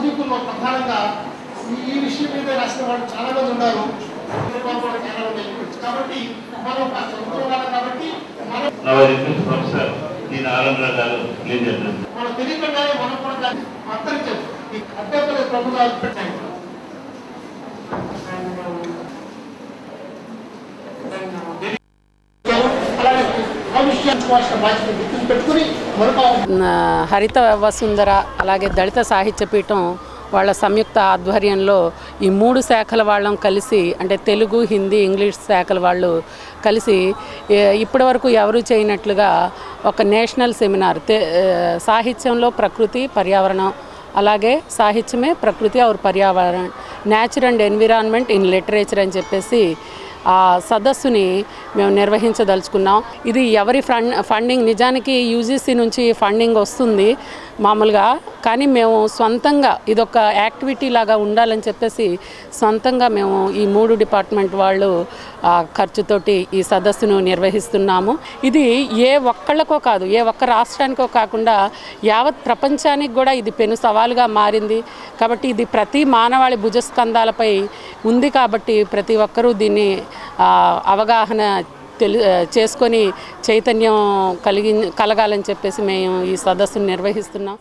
సాధికుల్లో ప్రధానంగా ఈ విషయం మీద రాసిన వాళ్ళు చాలా మంది ఉన్నారు కాబట్టి మనం చదువుకోవాలి కాబట్టి మనం తెలియకుండానే మనం కూడా దాన్ని అంతరించచ్చు ఈ అడ్డపల్లి ప్రభుత్వాలు పెట్టాయి హరిత వసుంధర అలాగే దళిత సాహిత్య పీఠం వాళ్ళ సంయుక్త ఆధ్వర్యంలో ఈ 3 శాఖల వాళ్ళం కలిసి అంటే తెలుగు హిందీ ఇంగ్లీష్ శాఖల వాళ్ళు కలిసి ఇప్పటివరకు ఎవరు చేయనట్లుగా ఒక నేషనల్ సెమినార్ సాహిత్యంలో ప్రకృతి పర్యావరణం అలాగే సాహిత్యమే ప్రకృతి और పర్యావరణం nature and environment in literature అని చెప్పేసి ఆ సదస్సుని మేము నిర్వహించదలుచుకున్నాం. ఇది ఎవరి ఫండింగ్ నిజానికి యూజీసీ నుంచి ఫండింగ్ వస్తుంది మామూలుగా, కానీ మేము సొంతంగా ఇదొక యాక్టివిటీ లాగా ఉండాలని చెప్పేసి సొంతంగా మేము ఈ 3 డిపార్ట్మెంట్ వాళ్ళు ఖర్చుతోటి ఈ సదస్సును నిర్వహిస్తున్నాము. ఇది ఏ ఒక్కళ్ళకో కాదు, ఏ ఒక్క రాష్ట్రానికో కాకుండా యావత్ ప్రపంచానికి కూడా ఇది పెను సవాలుగా మారింది. కాబట్టి ఇది ప్రతి మానవాళి భుజస్కంధాలపై ఉంది కాబట్టి ప్రతి ఒక్కరూ దీన్ని అవగాహన చేసుకొని చైతన్యం కలగాలని చెప్పేసి మేము ఈ సదస్సును నిర్వహిస్తున్నాం.